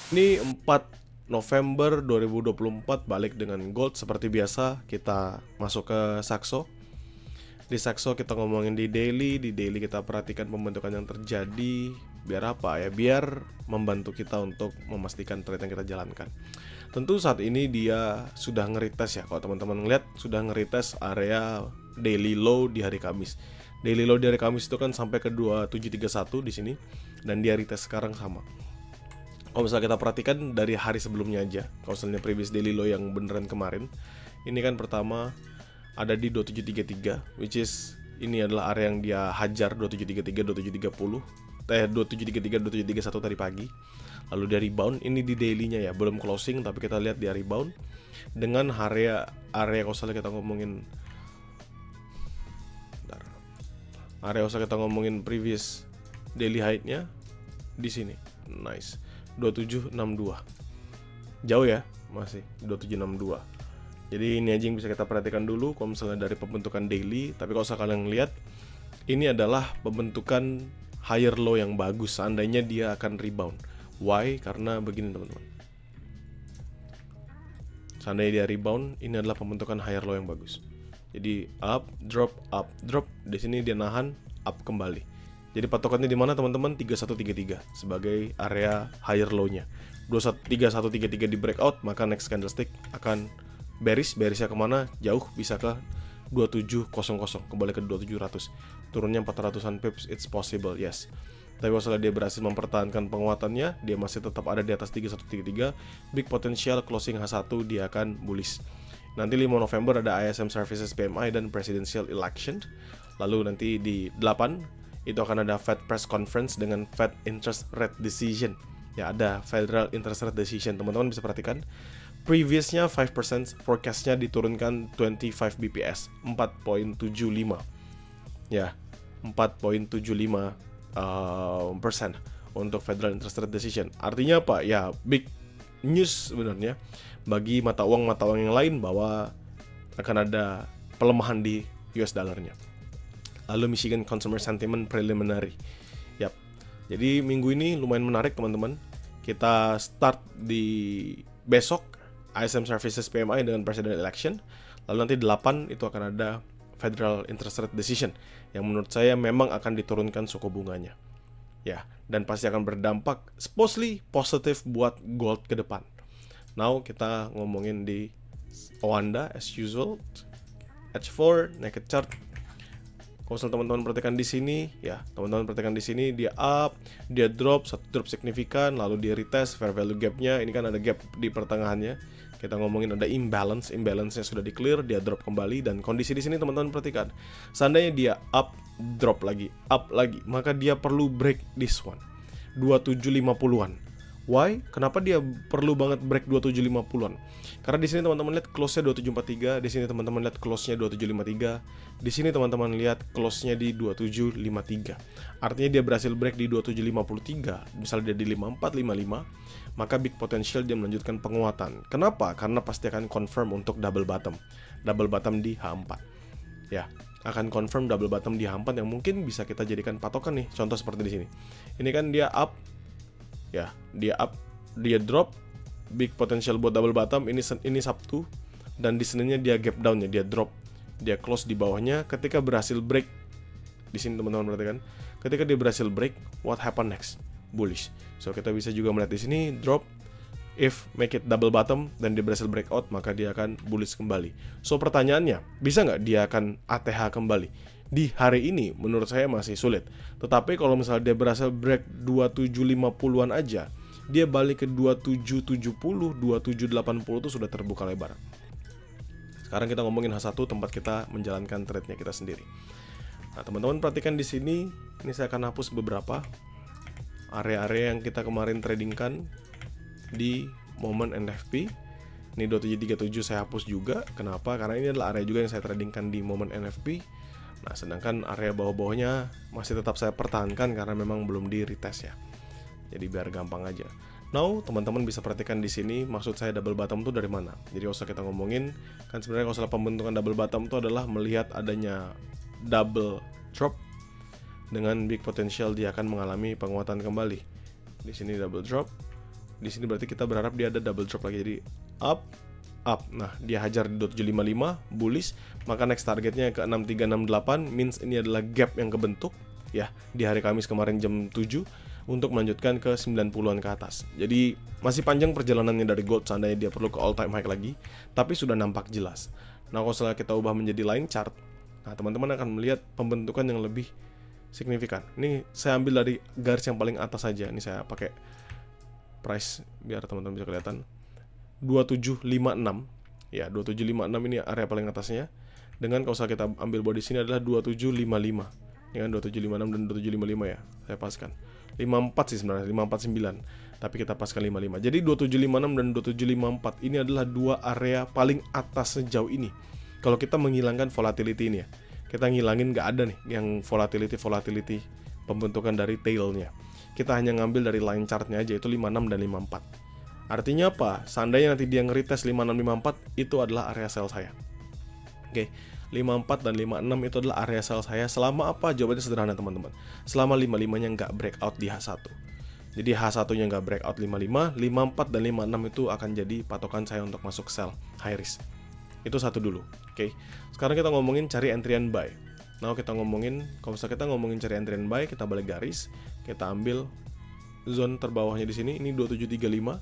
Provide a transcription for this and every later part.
Ini 4 November 2024 balik dengan gold seperti biasa. Kita masuk ke Saxo. Di Saxo kita ngomongin di daily kita perhatikan pembentukan yang terjadi. Biar apa ya? Biar membantu kita untuk memastikan trade yang kita jalankan. Tentu saat ini dia sudah nge-retest ya. Kalau teman-teman ngeliat sudah nge-retest area daily low di hari Kamis. Daily low di hari Kamis itu kan sampai ke 2731 di sini, dan dia retest sekarang sama. Kalau misalnya kita perhatikan dari hari sebelumnya aja, kalau misalnya previous daily low yang beneran kemarin, ini kan pertama ada di 2733, which is ini adalah area yang dia hajar 2733, 2730, 2733, 2731 tadi pagi. Lalu dia rebound, ini di daily-nya ya, belum closing tapi kita lihat dia rebound dengan area kalau misalnya kita ngomongin kita ngomongin previous daily height-nya di sini. Nice. 2762. Jauh ya, masih 2762. Jadi ini aja yang bisa kita perhatikan dulu kalau misalnya dari pembentukan daily. Tapi kalau kalian lihat, ini adalah pembentukan higher low yang bagus. Seandainya dia akan rebound. Why? Karena begini teman-teman. Seandainya dia rebound, ini adalah pembentukan higher low yang bagus. Jadi up, drop, di sini dia nahan, up kembali. Jadi patokannya di mana teman-teman? 3133 sebagai area higher low-nya. 3133 di breakout, maka next candlestick akan bearish-nya kemana? Jauh, bisa ke 2700, kembali ke 2700. Turunnya 400-an pips, it's possible, yes. Tapi kalau dia berhasil mempertahankan penguatannya, dia masih tetap ada di atas 3133, big potential closing H1 dia akan bullish. Nanti 5 November ada ISM Services PMI dan Presidential Election. Lalu nanti di 8 itu akan ada Fed Press Conference dengan Fed Interest Rate Decision. Ya, ada Federal Interest Rate Decision. Teman-teman bisa perhatikan. Previously 5%, forecastnya diturunkan 25 BPS, 4.75. Ya, 4.75% untuk Federal Interest Rate Decision. Artinya apa? Ya, big news sebenarnya bagi mata uang yang lain bahwa akan ada pelemahan di US dollarnya. Lalu Michigan Consumer Sentiment Preliminary. Yap. Jadi minggu ini lumayan menarik teman-teman. Kita start di besok ISM Services PMI dengan President Election. Lalu nanti 8 itu akan ada Federal Interest Rate Decision yang menurut saya memang akan diturunkan suku bunganya. Ya, dan pasti akan berdampak supposedly positif buat gold ke depan. Now kita ngomongin di Owanda as usual. H4 naked chart. Kalau teman-teman perhatikan di sini, ya teman-teman perhatikan di sini dia up, dia drop, satu drop signifikan, lalu dia retest fair value gap-nya. Ini kan ada gap di pertengahannya. Kita ngomongin ada imbalance-nya sudah di clear, dia drop kembali, dan kondisi di sini teman-teman perhatikan. Seandainya dia up, drop lagi, up lagi, maka dia perlu break this one. 2750-an. Why? Kenapa dia perlu banget break 2750-an? Karena di sini teman-teman lihat close-nya 2743, di sini teman-teman lihat close-nya 2753, di sini teman-teman lihat close-nya di 2753. Artinya dia berhasil break di 2753, misalnya dia di 5455, maka big potential dia melanjutkan penguatan. Kenapa? Karena pasti akan confirm untuk double bottom di H4. Ya, akan confirm double bottom di H4 yang mungkin bisa kita jadikan patokan nih. Contoh seperti di sini. Ini kan dia up. Ya, dia up, dia drop, big potential buat double bottom. Ini Sabtu, dan di Seninnya dia gap down ya, dia drop, dia close di bawahnya. Ketika berhasil break, di sini teman-teman perhatikan, ketika dia berhasil break, what happen next? Bullish. So kita bisa juga melihat di sini drop, if make it double bottom dan dia berhasil breakout, maka dia akan bullish kembali. So pertanyaannya, bisa nggak dia akan ATH kembali? Di hari ini menurut saya masih sulit. Tetapi kalau misalnya dia berhasil break 2750-an aja, dia balik ke 2770, 2780 itu sudah terbuka lebar. Sekarang kita ngomongin H1, tempat kita menjalankan trade-nya kita sendiri. Nah, teman-teman perhatikan di sini, ini saya akan hapus beberapa area-area yang kita kemarin tradingkan di momen NFP. Ini 2737 saya hapus juga. Kenapa? Karena ini adalah area juga yang saya tradingkan di momen NFP. Nah, sedangkan area bawah-bawahnya masih tetap saya pertahankan karena memang belum di retest ya. Jadi biar gampang aja. Now, teman-teman bisa perhatikan di sini, maksud saya double bottom itu dari mana? Jadi kalau kita ngomongin, kan sebenarnya kalau pembentukan double bottom itu adalah melihat adanya double drop dengan big potential dia akan mengalami penguatan kembali. Di sini double drop, Di sini berarti kita berharap dia ada double drop lagi. Jadi up, up. Nah, dia hajar di 2755 bullish, maka next targetnya ke 6368, means ini adalah gap yang kebentuk ya di hari Kamis kemarin jam 7 untuk melanjutkan ke 90-an ke atas. Jadi masih panjang perjalanannya dari gold, seandainya dia perlu ke all time high lagi, tapi sudah nampak jelas. Nah, kalau setelah kita ubah menjadi line chart, nah teman-teman akan melihat pembentukan yang lebih signifikan. Ini saya ambil dari garis yang paling atas saja. Ini saya pakai price biar teman-teman bisa kelihatan. 2756. Ya, 2756 ini area paling atasnya. Dengan kalau kita ambil body sini adalah 2755. Ini kan 2756 dan 2755 ya. Saya paskan. 54 sih sebenarnya, 549. Tapi kita paskan 55. Jadi 2756 dan 2754 ini adalah dua area paling atas sejauh ini. Kalau kita menghilangkan volatility ini ya. Kita ngilangin nggak ada nih yang volatility pembentukan dari tailnya. Kita hanya ngambil dari line chartnya aja, itu 56 dan 54. Artinya apa? Seandainya nanti dia nge-retest 5654, itu adalah area sell saya. Oke, 54 dan 56 itu adalah area sell saya. Selama apa? Jawabannya sederhana teman-teman. Selama 55-nya nggak breakout di H1. Jadi H1-nya nggak breakout 55, 54 dan 56 itu akan jadi patokan saya untuk masuk sell high risk. Itu satu dulu. Oke. Sekarang kita ngomongin cari entry and buy. Nah, kita ngomongin, kalau misalnya kita ngomongin cari entry and buy, kita balik garis, kita ambil zone terbawahnya di sini, ini 2735.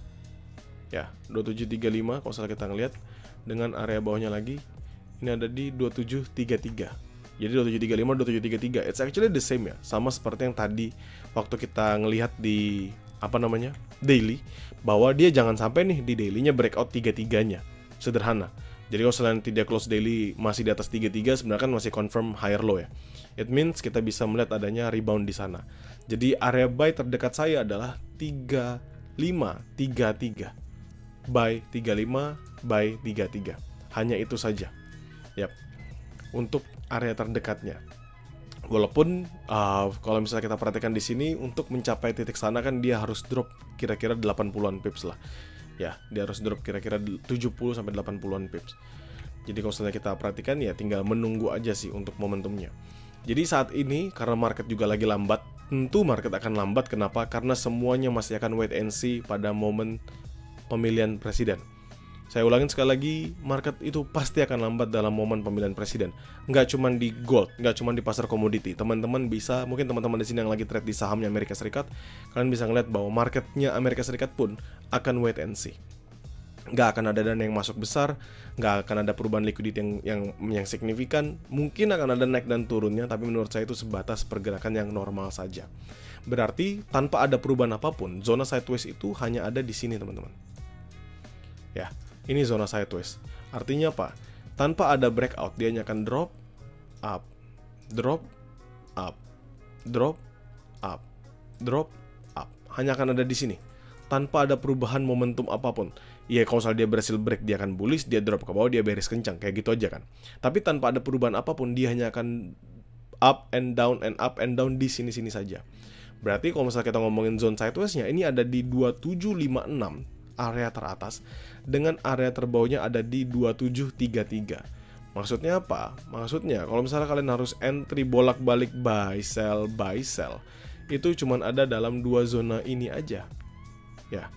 Ya, 2735 kalau misalnya kita ngelihat, dengan area bawahnya lagi ini ada di 2733. Jadi 2735, 2733. It's actually the same ya. Sama seperti yang tadi waktu kita ngelihat di daily, bahwa dia jangan sampai nih di dailynya breakout 33-nya. Sederhana. Jadi kalau selain tidak close daily masih di atas 33, sebenarnya kan masih confirm higher low ya. It means kita bisa melihat adanya rebound di sana. Jadi area buy terdekat saya adalah 3533. Buy 35, buy 33. Hanya itu saja. Yap. Untuk area terdekatnya. Walaupun kalau misalnya kita perhatikan di sini, untuk mencapai titik sana kan dia harus drop kira-kira 80-an pips lah. Ya, dia harus drop kira-kira 70 sampai 80-an pips. Jadi kalau misalnya kita perhatikan ya tinggal menunggu aja sih untuk momentumnya. Jadi saat ini karena market juga lagi lambat, tentu market akan lambat. Kenapa? Karena semuanya masih akan wait and see pada momen pemilihan presiden. Saya ulangin sekali lagi, market itu pasti akan lambat dalam momen pemilihan presiden. Nggak cuma di gold, nggak cuma di pasar komoditi. Teman-teman bisa, mungkin teman-teman di sini yang lagi trade di sahamnya Amerika Serikat, kalian bisa ngeliat bahwa marketnya Amerika Serikat pun akan wait and see. Nggak akan ada dana yang masuk besar, nggak akan ada perubahan liquidity yang signifikan. Mungkin akan ada naik dan turunnya, tapi menurut saya itu sebatas pergerakan yang normal saja. Berarti tanpa ada perubahan apapun, zona sideways itu hanya ada di sini teman-teman. Ya. Ini zona sideways. Artinya apa? Tanpa ada breakout, dia hanya akan drop, up, drop, up, drop, up, drop, up. Hanya akan ada di sini. Tanpa ada perubahan momentum apapun. Ya kalau misalnya dia berhasil break, dia akan bullish, dia drop ke bawah, dia bearish kencang. Kayak gitu aja kan. Tapi tanpa ada perubahan apapun, dia hanya akan up and down di sini-sini saja. Berarti kalau misalnya kita ngomongin zone sideways-nya, ini ada di 2756. Area teratas dengan area terbawahnya ada di 2733. Maksudnya apa? Maksudnya kalau misalnya kalian harus entry bolak-balik buy sell, itu cuman ada dalam dua zona ini aja. Ya.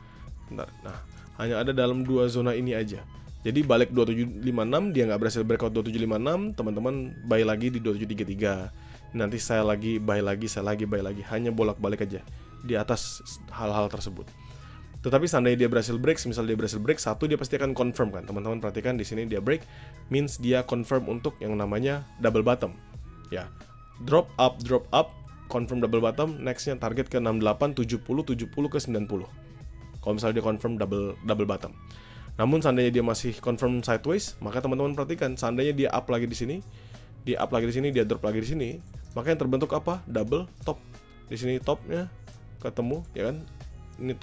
Bentar. Nah, hanya ada dalam dua zona ini aja. Jadi balik 2756, dia nggak berhasil breakout 2756, teman-teman buy lagi di 2733. Nanti saya lagi buy lagi, buy lagi. Hanya bolak-balik aja di atas hal-hal tersebut. Tetapi seandainya dia berhasil break, misalnya dia berhasil break, satu dia pasti akan confirm kan. Teman-teman perhatikan di sini dia break, means dia confirm untuk yang namanya double bottom. Ya, drop up, confirm double bottom, nextnya target ke 68, 70 ke 90. Kalau misalnya dia confirm double bottom. Namun seandainya dia masih confirm sideways, maka teman-teman perhatikan, seandainya dia up lagi di sini, dia drop lagi di sini, maka yang terbentuk apa? Double top. Di sini topnya ketemu, ya kan? Ini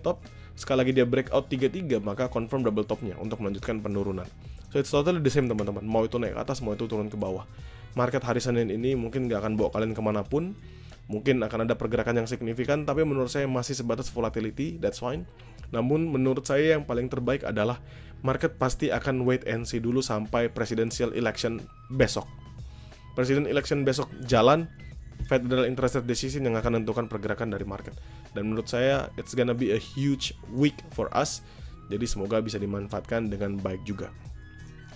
top, sekali lagi dia breakout 33, maka confirm double topnya untuk melanjutkan penurunan. So it's totally the same teman-teman, mau itu naik ke atas, mau itu turun ke bawah. Market hari Senin ini mungkin nggak akan bawa kalian kemanapun, mungkin akan ada pergerakan yang signifikan, tapi menurut saya masih sebatas volatility, that's fine. Namun menurut saya yang paling terbaik adalah market pasti akan wait and see dulu sampai presidential election besok. President election besok jalan, Federal Interest Rate Decision yang akan menentukan pergerakan dari market. Dan menurut saya it's gonna be a huge week for us. Jadi semoga bisa dimanfaatkan dengan baik juga.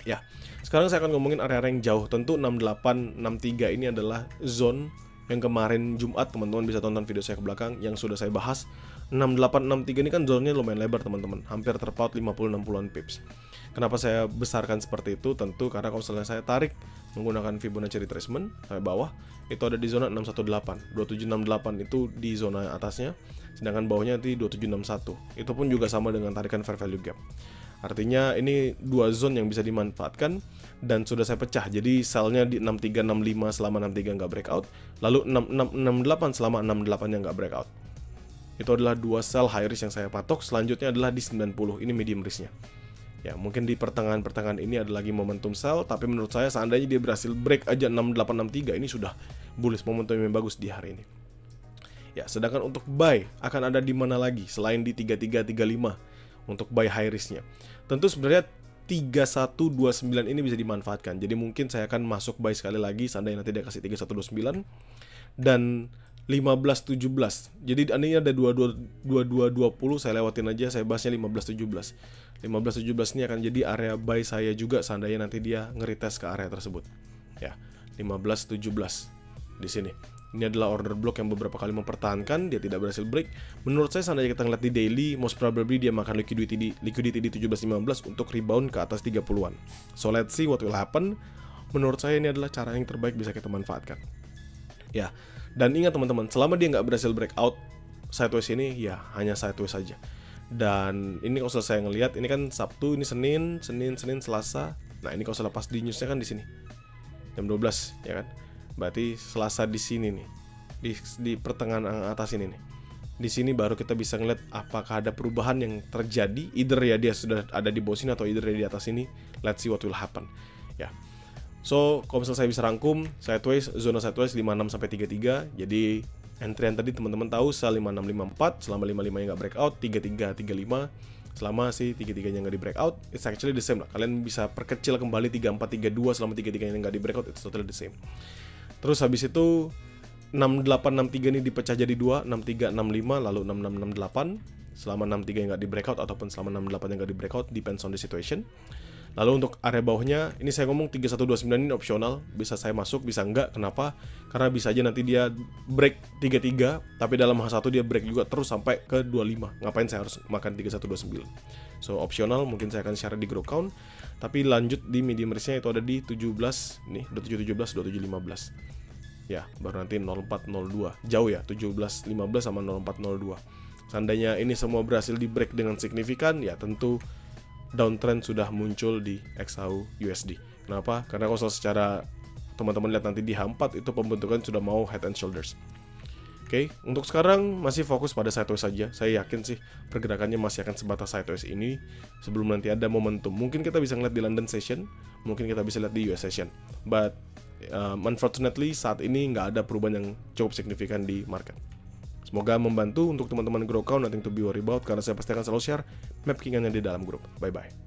Ya, sekarang saya akan ngomongin area-area yang jauh. Tentu 68, 63 ini adalah zone yang kemarin Jumat teman-teman bisa tonton video saya ke belakang yang sudah saya bahas. 68, 63 ini kan zone-nya lumayan lebar teman-teman, hampir terpaut 50-60an pips. Kenapa saya besarkan seperti itu? Tentu karena kalau misalnya saya tarik menggunakan Fibonacci retracement sampai bawah, itu ada di zona 618. 2768 itu di zona atasnya, sedangkan bawahnya di 2761. Itu pun juga sama dengan tarikan fair value gap. Artinya ini dua zone yang bisa dimanfaatkan dan sudah saya pecah. Jadi sell-nya di 6365 selama 63 nggak breakout, lalu 6668 selama 68 nya nggak breakout. Itu adalah dua sell high risk yang saya patok. Selanjutnya adalah di 90, ini medium risk-nya. Ya, mungkin di pertengahan-pertengahan ini ada lagi momentum sell, tapi menurut saya seandainya dia berhasil break aja 6863, ini sudah bullish, momentum yang bagus di hari ini. Ya, sedangkan untuk buy akan ada di mana lagi selain di 3335 untuk buy high risk-nya. Tentu sebenarnya 3129 ini bisa dimanfaatkan. Jadi mungkin saya akan masuk buy sekali lagi seandainya nanti dia kasih 3129 dan 1517. Jadi ini ada 2220, saya lewatin aja, saya bahasnya 1517. 1517 ini akan jadi area buy saya juga seandainya nanti dia nge-retest ke area tersebut. Ya, 1517 di sini. Ini adalah order block yang beberapa kali mempertahankan, dia tidak berhasil break. Menurut saya seandainya kita ngeliat di daily, most probably dia makan liquidity di 1715 untuk rebound ke atas 30-an. So let's see what will happen. Menurut saya ini adalah cara yang terbaik bisa kita manfaatkan. Ya, dan ingat teman-teman, selama dia nggak berhasil breakout sideways ini, ya hanya sideways saja. Dan ini kalau saya ngelihat, ini kan Sabtu, ini Senin, Selasa. Nah ini kalau saya lepas di newsnya kan di sini jam 12, ya kan? Berarti Selasa di sini nih, di pertengahan atas ini nih. Di sini baru kita bisa ngeliat apakah ada perubahan yang terjadi. Either ya dia sudah ada di bawah sini atau either dia di atas sini. Let's see what will happen. Ya. So, kalau misalnya saya bisa rangkum, sideways, zona sideways 56 sampai 33. Jadi entryan tadi teman-teman tahu sell 5654 selama 55 nya nggak breakout, 3335 selama si 33 nya nggak di breakout. It's actually the same lah. Kalian bisa perkecil kembali 3432 selama 33 nya nggak di breakout, it's totally the same. Terus habis itu 6863 ini dipecah jadi 2, 6365 lalu 6668 selama 63 yang nggak di breakout ataupun selama 68 yang nggak di breakout, depends on the situation. Lalu untuk area bawahnya, ini saya ngomong 3129 ini opsional, bisa saya masuk, bisa enggak. Kenapa? Karena bisa aja nanti dia break 33, tapi dalam H1 dia break juga terus sampai ke 25. Ngapain saya harus makan 3129? So opsional, mungkin saya akan share di group count. Tapi lanjut di medium risk-nya itu ada di 17, nih 2717, 2715. Ya, baru nanti 0402. Jauh ya, 1715 sama 0402. Seandainya ini semua berhasil di break dengan signifikan, ya tentu downtrend sudah muncul di XAU USD. Kenapa? Karena kalau secara teman-teman lihat nanti di H4 itu pembentukan sudah mau head and shoulders. Oke, untuk sekarang masih fokus pada sideways saja. Saya yakin sih pergerakannya masih akan sebatas sideways ini sebelum nanti ada momentum. Mungkin kita bisa ngeliat di London session, mungkin kita bisa lihat di US session. But unfortunately saat ini nggak ada perubahan yang cukup signifikan di market. Semoga membantu untuk teman-teman grow count, nothing to be worried about, karena saya pasti akan selalu share map kingannya di dalam grup. Bye-bye.